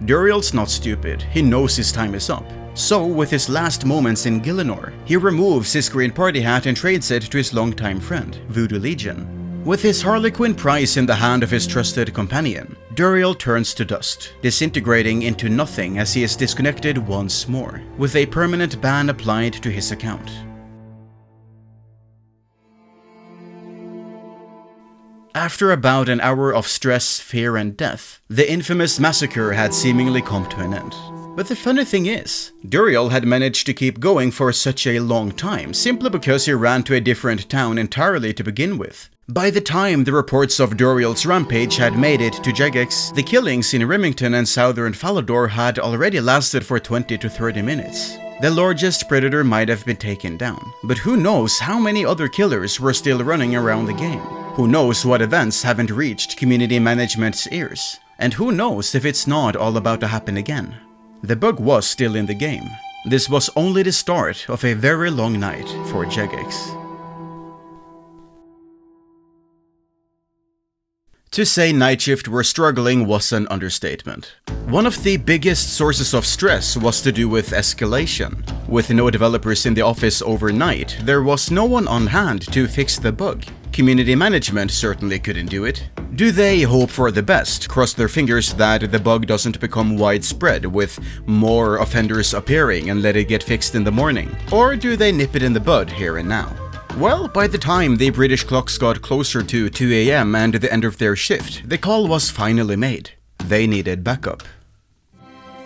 Duriel's not stupid, he knows his time is up. So, with his last moments in Gielinor, he removes his green party hat and trades it to his longtime friend, Voodoo Legion. With his Harlequin prize in the hand of his trusted companion, Duriel turns to dust, disintegrating into nothing as he is disconnected once more, with a permanent ban applied to his account. After about an hour of stress, fear and death, the infamous massacre had seemingly come to an end. But the funny thing is, Duriel had managed to keep going for such a long time simply because he ran to a different town entirely to begin with. By the time the reports of Duriel's rampage had made it to Jagex, the killings in Rimmington and southern Falador had already lasted for 20 to 30 minutes. The largest predator might have been taken down, but who knows how many other killers were still running around the game? Who knows what events haven't reached community management's ears? And who knows if it's not all about to happen again? The bug was still in the game. This was only the start of a very long night for Jagex. To say Night Shift were struggling was an understatement. One of the biggest sources of stress was to do with escalation. With no developers in the office overnight, there was no one on hand to fix the bug. Community management certainly couldn't do it. Do they hope for the best, cross their fingers that the bug doesn't become widespread with more offenders appearing and let it get fixed in the morning? Or do they nip it in the bud here and now? Well, by the time the British clocks got closer to 2 AM and the end of their shift, the call was finally made. They needed backup.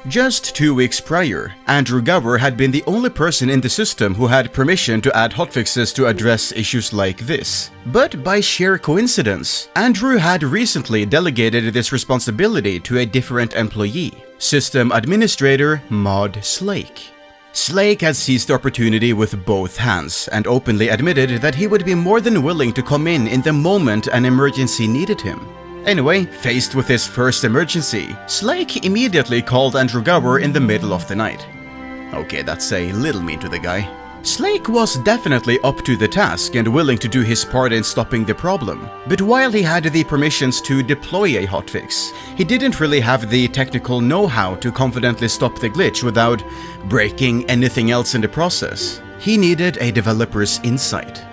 Just 2 weeks prior, Andrew Gower had been the only person in the system who had permission to add hotfixes to address issues like this. But by sheer coincidence, Andrew had recently delegated this responsibility to a different employee, System Administrator Mod Slake. Slake had seized the opportunity with both hands and openly admitted that he would be more than willing to come in the moment an emergency needed him. Anyway, faced with his first emergency, Slake immediately called Andrew Gower in the middle of the night. Okay, that's a little mean to the guy. Slake was definitely up to the task and willing to do his part in stopping the problem, but while he had the permissions to deploy a hotfix, he didn't really have the technical know-how to confidently stop the glitch without breaking anything else in the process. He needed a developer's insight.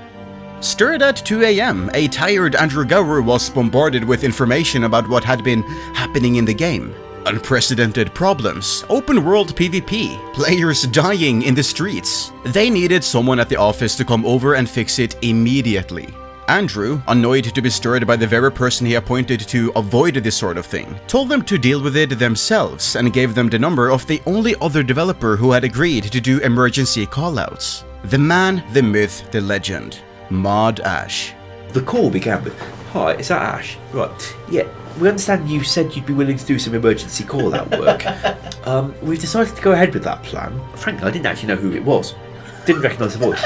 Stirred at 2 AM, a tired Andrew Gower was bombarded with information about what had been happening in the game. Unprecedented problems, open-world PvP, players dying in the streets. They needed someone at the office to come over and fix it immediately. Andrew, annoyed to be stirred by the very person he appointed to avoid this sort of thing, told them to deal with it themselves and gave them the number of the only other developer who had agreed to do emergency callouts. The man, the myth, the legend. Mod Ash. The call began with, "Hi, is that Ash? Right, yeah, we understand you said you'd be willing to do some emergency call-out work. We've decided to go ahead with that plan. Frankly, I didn't actually know who it was. Didn't recognise the voice."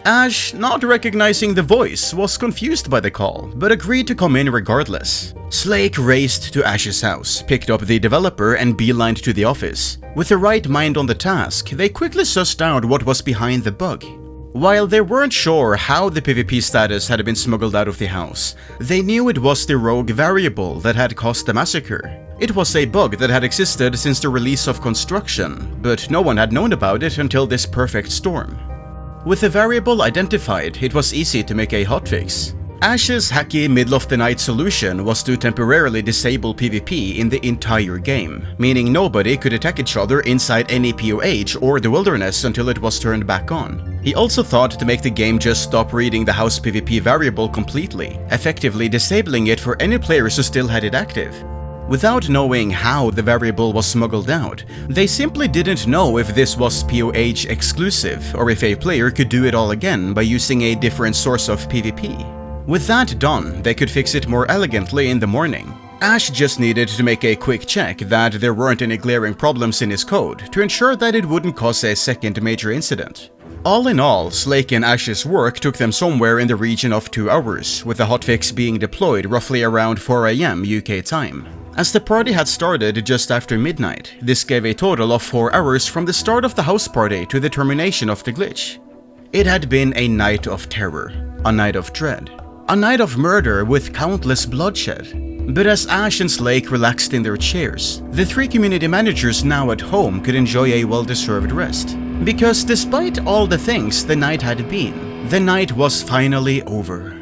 Ash, not recognizing the voice, was confused by the call, but agreed to come in regardless. Slake raced to Ash's house, picked up the developer and beelined to the office. With the right mind on the task, they quickly sussed out what was behind the bug. While they weren't sure how the PvP status had been smuggled out of the house, they knew it was the rogue variable that had caused the massacre. It was a bug that had existed since the release of Construction, but no one had known about it until this perfect storm. With the variable identified, it was easy to make a hotfix. Ash's hacky middle-of-the-night solution was to temporarily disable PvP in the entire game, meaning nobody could attack each other inside any POH or the wilderness until it was turned back on. He also thought to make the game just stop reading the house PvP variable completely, effectively disabling it for any players who still had it active. Without knowing how the variable was smuggled out, they simply didn't know if this was POH exclusive or if a player could do it all again by using a different source of PvP. With that done, they could fix it more elegantly in the morning. Ash just needed to make a quick check that there weren't any glaring problems in his code to ensure that it wouldn't cause a second major incident. All in all, Slake and Ash's work took them somewhere in the region of 2 hours, with the hotfix being deployed roughly around 4 AM UK time. As the party had started just after midnight, this gave a total of 4 hours from the start of the house party to the termination of the glitch. It had been a night of terror, a night of dread, a night of murder with countless bloodshed. But as Ash and Slake relaxed in their chairs, the 3 community managers now at home could enjoy a well-deserved rest. Because despite all the things the night had been, the night was finally over.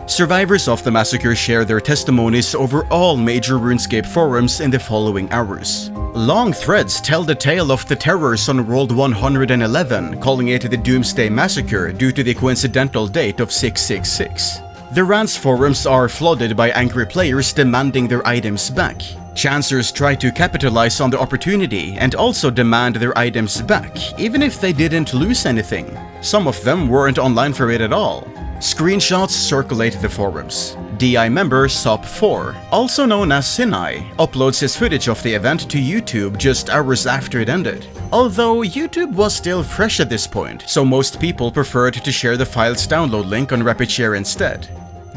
Survivors of the massacre share their testimonies over all major RuneScape forums in the following hours. Long threads tell the tale of the terrors on World 111, calling it the Doomsday Massacre due to the coincidental date of 666. The rants forums are flooded by angry players demanding their items back. Chancers try to capitalize on the opportunity and also demand their items back, even if they didn't lose anything. Some of them weren't online for it at all. Screenshots circulate the forums. DI member SOP4, also known as Sinai, uploads his footage of the event to YouTube just hours after it ended. Although YouTube was still fresh at this point, so most people preferred to share the file's download link on RapidShare instead.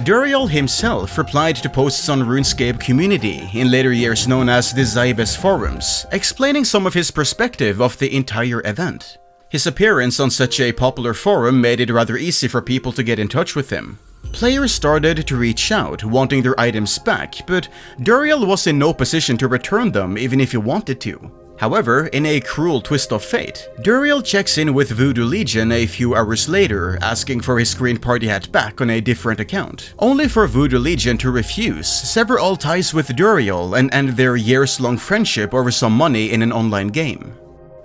Duriel himself replied to posts on RuneScape community, in later years known as the Zybes forums, explaining some of his perspective of the entire event. His appearance on such a popular forum made it rather easy for people to get in touch with him. Players started to reach out, wanting their items back, but Duriel was in no position to return them even if he wanted to. However, in a cruel twist of fate, Duriel checks in with Voodoo Legion a few hours later, asking for his green party hat back on a different account, only for Voodoo Legion to refuse, sever all ties with Duriel, and end their years-long friendship over some money in an online game.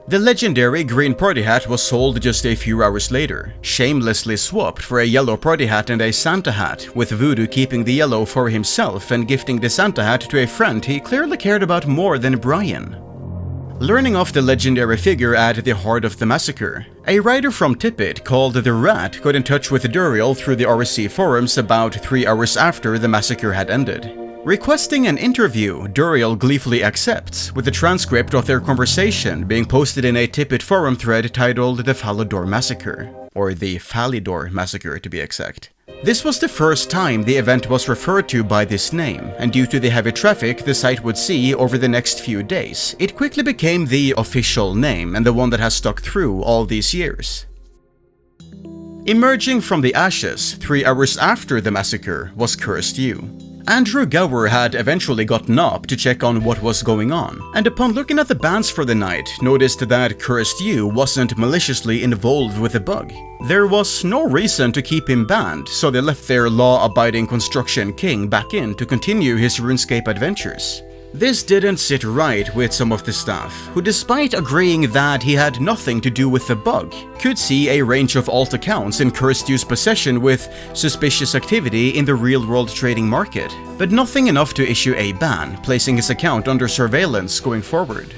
The legendary green party hat was sold just a few hours later, shamelessly swapped for a yellow party hat and a Santa hat, with Voodoo keeping the yellow for himself and gifting the Santa hat to a friend he clearly cared about more than Brian. Learning of the legendary figure at the heart of the massacre, a writer from Tippett called The Rat got in touch with Duriel through the RSC forums about 3 hours after the massacre had ended. Requesting an interview, Duriel gleefully accepts, with a transcript of their conversation being posted in a Tippett forum thread titled The Falador Massacre, or the Falador Massacre to be exact. This was the first time the event was referred to by this name, and due to the heavy traffic the site would see over the next few days, it quickly became the official name and the one that has stuck through all these years. Emerging from the ashes 3 hours after the massacre was Cursed You. Andrew Gower had eventually gotten up to check on what was going on, and upon looking at the bans for the night, noticed that Cursed You wasn't maliciously involved with the bug. There was no reason to keep him banned, so they left their law-abiding construction king back in to continue his RuneScape adventures. This didn't sit right with some of the staff, who despite agreeing that he had nothing to do with the bug, could see a range of alt accounts in Cursed You's possession with suspicious activity in the real-world trading market, but nothing enough to issue a ban, placing his account under surveillance going forward.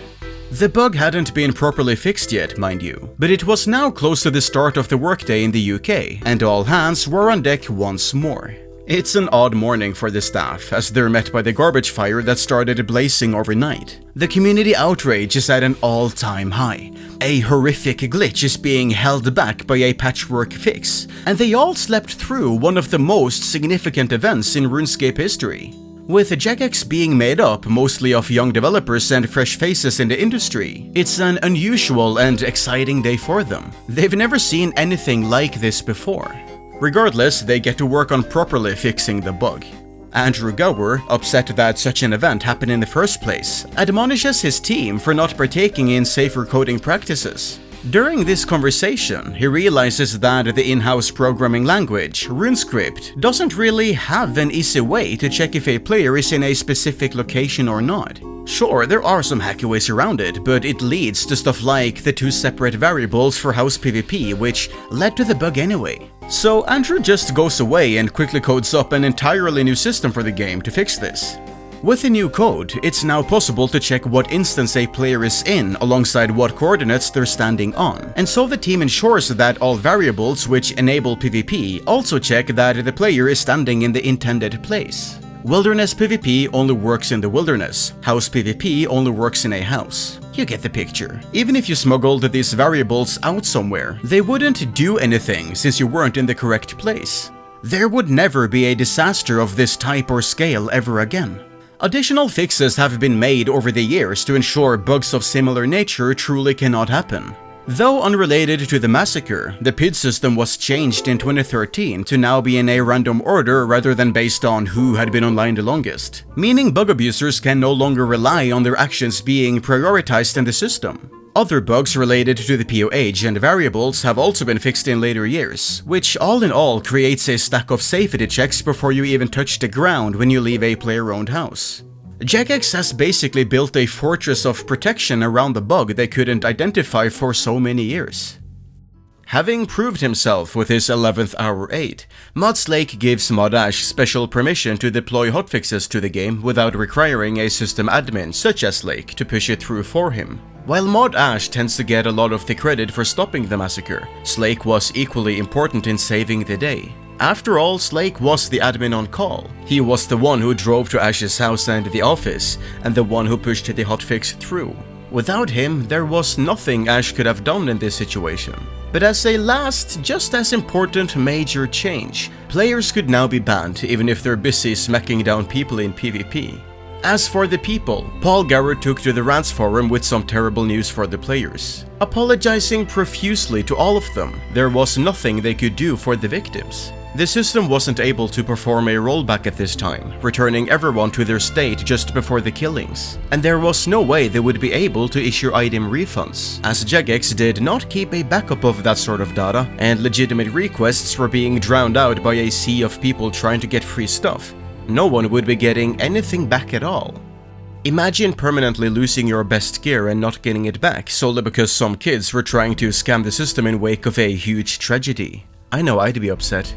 The bug hadn't been properly fixed yet, mind you, but it was now close to the start of the workday in the UK, and all hands were on deck once more. It's an odd morning for the staff, as they're met by the garbage fire that started blazing overnight. The community outrage is at an all-time high. A horrific glitch is being held back by a patchwork fix, and they all slept through one of the most significant events in RuneScape history. With Jagex being made up mostly of young developers and fresh faces in the industry, it's an unusual and exciting day for them. They've never seen anything like this before. Regardless, they get to work on properly fixing the bug. Andrew Gower, upset that such an event happened in the first place, admonishes his team for not partaking in safer coding practices. During this conversation, he realizes that the in-house programming language, RuneScript, doesn't really have an easy way to check if a player is in a specific location or not. Sure, there are some hacky ways around it, but it leads to stuff like the 2 separate variables for house PvP, which led to the bug anyway. So Andrew just goes away and quickly codes up an entirely new system for the game to fix this. With the new code, it's now possible to check what instance a player is in alongside what coordinates they're standing on, and so the team ensures that all variables which enable PvP also check that the player is standing in the intended place. Wilderness PvP only works in the wilderness, house PvP only works in a house. You get the picture. Even if you smuggled these variables out somewhere, they wouldn't do anything since you weren't in the correct place. There would never be a disaster of this type or scale ever again. Additional fixes have been made over the years to ensure bugs of similar nature truly cannot happen. Though unrelated to the massacre, the PID system was changed in 2013 to now be in a random order rather than based on who had been online the longest, meaning bug abusers can no longer rely on their actions being prioritized in the system. Other bugs related to the POH and variables have also been fixed in later years, which all in all creates a stack of safety checks before you even touch the ground when you leave a player-owned house. Jagex has basically built a fortress of protection around the bug they couldn't identify for so many years. Having proved himself with his 11th hour 8, Slake gives Modash special permission to deploy hotfixes to the game without requiring a system admin such as Slake to push it through for him. While Modash tends to get a lot of the credit for stopping the massacre, Slake was equally important in saving the day. After all, Slake was the admin on call. He was the one who drove to Ash's house and the office, and the one who pushed the hotfix through. Without him, there was nothing Ash could have done in this situation. But as a last, just as important major change, players could now be banned even if they're busy smacking down people in PvP. As for the people, Paul Gower took to the rants forum with some terrible news for the players. Apologizing profusely to all of them, there was nothing they could do for the victims. The system wasn't able to perform a rollback at this time, returning everyone to their state just before the killings. And there was no way they would be able to issue item refunds, as Jagex did not keep a backup of that sort of data, and legitimate requests were being drowned out by a sea of people trying to get free stuff. No one would be getting anything back at all. Imagine permanently losing your best gear and not getting it back solely because some kids were trying to scam the system in wake of a huge tragedy. I know I'd be upset.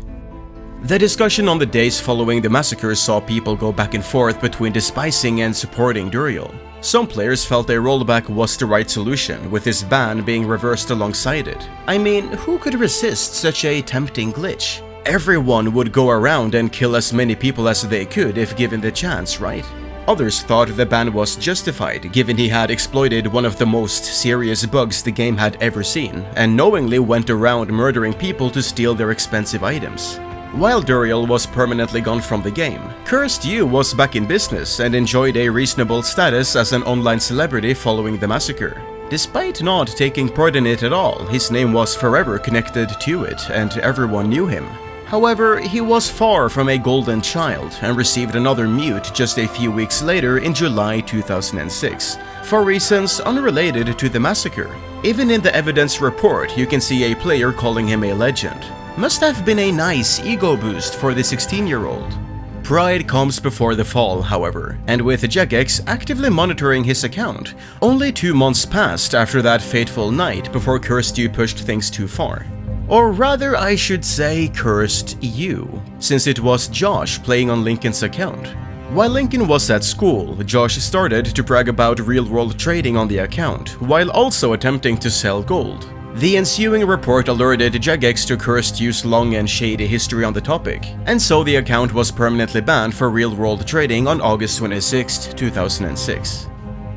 The discussion on the days following the massacre saw people go back and forth between despising and supporting Duriel. Some players felt a rollback was the right solution, with his ban being reversed alongside it. I mean, who could resist such a tempting glitch? Everyone would go around and kill as many people as they could if given the chance, right? Others thought the ban was justified, given he had exploited one of the most serious bugs the game had ever seen, and knowingly went around murdering people to steal their expensive items. While Duriel was permanently gone from the game, Cursed You was back in business and enjoyed a reasonable status as an online celebrity following the massacre. Despite not taking part in it at all, his name was forever connected to it and everyone knew him. However, he was far from a golden child and received another mute just a few weeks later in July 2006, for reasons unrelated to the massacre. Even in the evidence report, you can see a player calling him a legend. Must have been a nice ego boost for the 16-year-old. Pride comes before the fall, however, and with Jagex actively monitoring his account, only 2 months passed after that fateful night before Cursed You pushed things too far. Or rather, I should say Cursed You, since it was Josh playing on Lincoln's account. While Lincoln was at school, Josh started to brag about real-world trading on the account, while also attempting to sell gold. The ensuing report alerted Jagex to Cursed You's long and shady history on the topic, and so the account was permanently banned for real-world trading on August 26, 2006.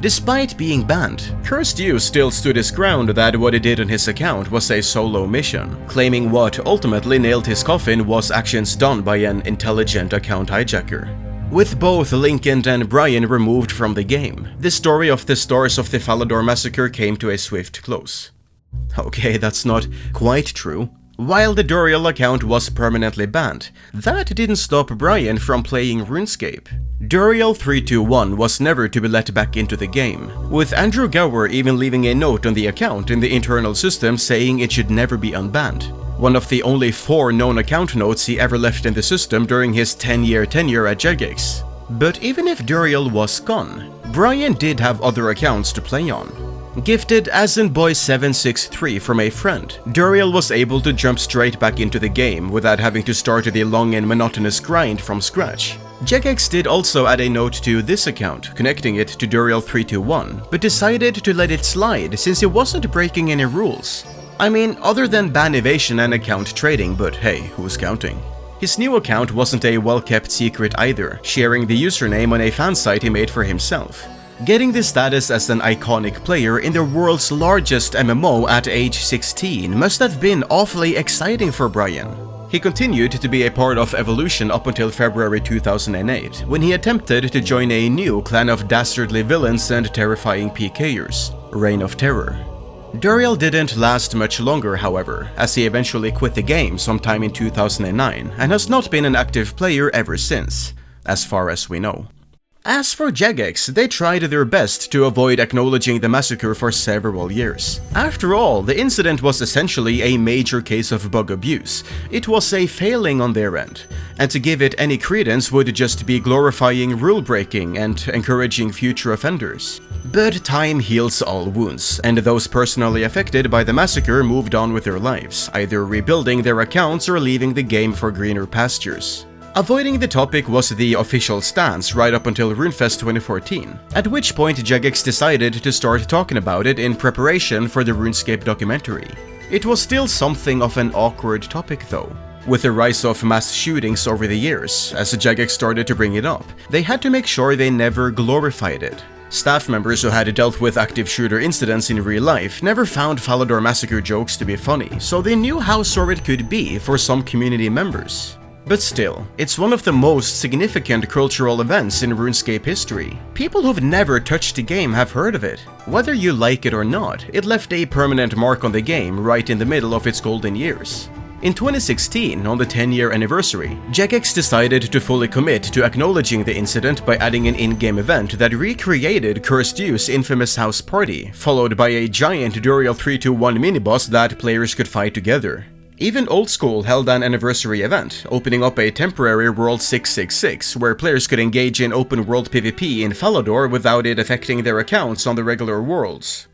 Despite being banned, Cursed You still stood his ground that what he did on his account was a solo mission, claiming what ultimately nailed his coffin was actions done by an intelligent account hijacker. With both Lincoln and Brian removed from the game, the story of the stars of the Falador Massacre came to a swift close. Okay, that's not quite true. While the Duriel account was permanently banned, that didn't stop Brian from playing RuneScape. Duriel 321 was never to be let back into the game, with Andrew Gower even leaving a note on the account in the internal system saying it should never be unbanned. One of the only 4 known account notes he ever left in the system during his 10-year tenure at Jagex. But even if Duriel was gone, Brian did have other accounts to play on. Gifted as in Boy763 from a friend, Duriel was able to jump straight back into the game without having to start the long and monotonous grind from scratch. Jagex did also add a note to this account, connecting it to Duriel 321, but decided to let it slide since he wasn't breaking any rules. I mean, other than ban evasion and account trading, but hey, who's counting? His new account wasn't a well-kept secret either, sharing the username on a fan site he made for himself. Getting the status as an iconic player in the world's largest MMO at age 16 must have been awfully exciting for Brian. He continued to be a part of Evolution up until February 2008, when he attempted to join a new clan of dastardly villains and terrifying PKers, Reign of Terror. Duriel didn't last much longer, however, as he eventually quit the game sometime in 2009 and has not been an active player ever since, as far as we know. As for Jagex, they tried their best to avoid acknowledging the massacre for several years. After all, the incident was essentially a major case of bug abuse. It was a failing on their end, and to give it any credence would just be glorifying rule-breaking and encouraging future offenders. But time heals all wounds, and those personally affected by the massacre moved on with their lives, either rebuilding their accounts or leaving the game for greener pastures. Avoiding the topic was the official stance right up until RuneFest 2014, at which point Jagex decided to start talking about it in preparation for the RuneScape documentary. It was still something of an awkward topic though. With the rise of mass shootings over the years, as Jagex started to bring it up, they had to make sure they never glorified it. Staff members who had dealt with active shooter incidents in real life never found Falador Massacre jokes to be funny, so they knew how sore it could be for some community members. But still, it's one of the most significant cultural events in RuneScape history. People who've never touched the game have heard of it. Whether you like it or not, it left a permanent mark on the game right in the middle of its golden years. In 2016, on the 10-year anniversary, Jagex decided to fully commit to acknowledging the incident by adding an in-game event that recreated Cursed You's infamous house party, followed by a giant Duriel 3-2-1 miniboss that players could fight together. Even Old School held an anniversary event, opening up a temporary World 666, where players could engage in open world PvP in Falador without it affecting their accounts on the regular worlds.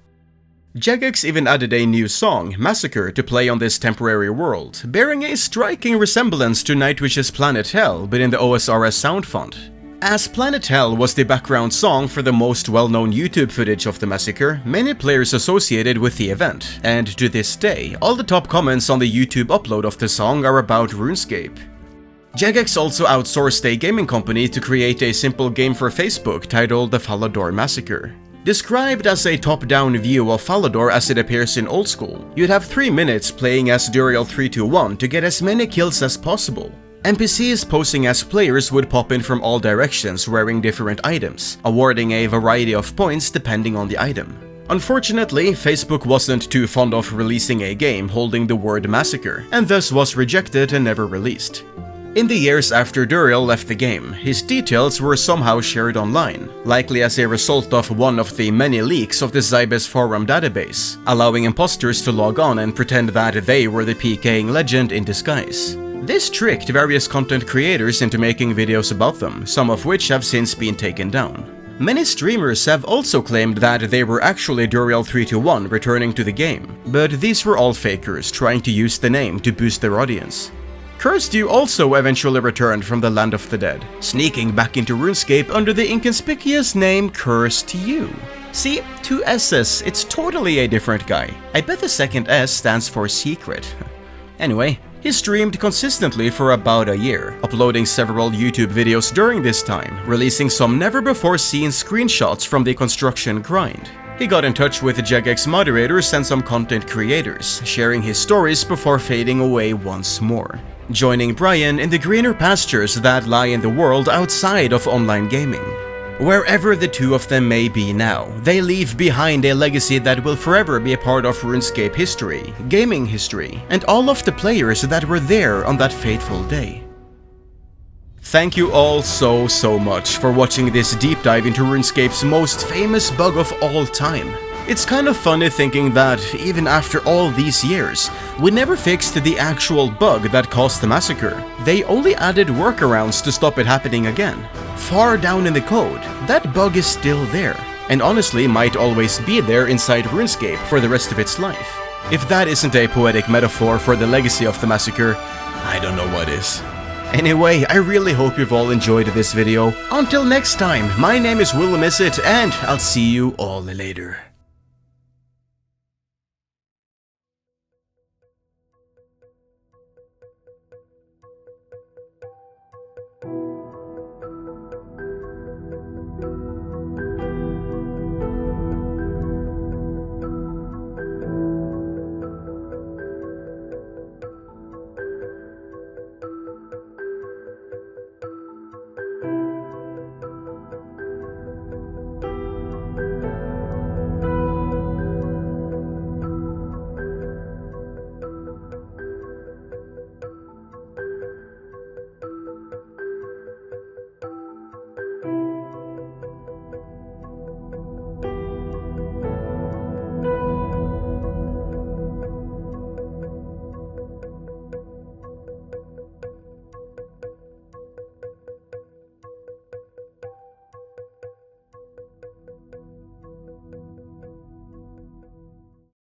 Jagex even added a new song, Massacre, to play on this temporary world, bearing a striking resemblance to Nightwish's Planet Hell, but in the OSRS sound font. As Planet Hell was the background song for the most well-known YouTube footage of the massacre, many players associated with the event, and to this day, all the top comments on the YouTube upload of the song are about RuneScape. Jagex also outsourced a gaming company to create a simple game for Facebook titled The Falador Massacre. Described as a top-down view of Falador as it appears in Old School, you'd have 3 minutes playing as Duriel 3-2-1 to get as many kills as possible. NPCs posing as players would pop in from all directions wearing different items, awarding a variety of points depending on the item. Unfortunately, Facebook wasn't too fond of releasing a game holding the word massacre, and thus was rejected and never released. In the years after Duriel left the game, his details were somehow shared online, likely as a result of one of the many leaks of the Zybes forum database, allowing imposters to log on and pretend that they were the PKing legend in disguise. This tricked various content creators into making videos about them, some of which have since been taken down. Many streamers have also claimed that they were actually Duriel 3-2-1 returning to the game, but these were all fakers trying to use the name to boost their audience. Cursed You also eventually returned from the land of the dead, sneaking back into RuneScape under the inconspicuous name Cursed You. See, 2 S's, it's totally a different guy. I bet the second S stands for secret. Anyway, he streamed consistently for about a year, uploading several YouTube videos during this time, releasing some never-before-seen screenshots from the construction grind. He got in touch with the Jagex moderators and some content creators, sharing his stories before fading away once more, joining Brian in the greener pastures that lie in the world outside of online gaming. Wherever the two of them may be now, they leave behind a legacy that will forever be a part of RuneScape history, gaming history, and all of the players that were there on that fateful day. Thank you all so much for watching this deep dive into RuneScape's most famous bug of all time. It's kind of funny thinking that, even after all these years, we never fixed the actual bug that caused the massacre. They only added workarounds to stop it happening again. Far down in the code, that bug is still there, and honestly might always be there inside RuneScape for the rest of its life. If that isn't a poetic metaphor for the legacy of the massacre, I don't know what is. Anyway, I really hope you've all enjoyed this video. Until next time, my name is Will Missit, and I'll see you all later.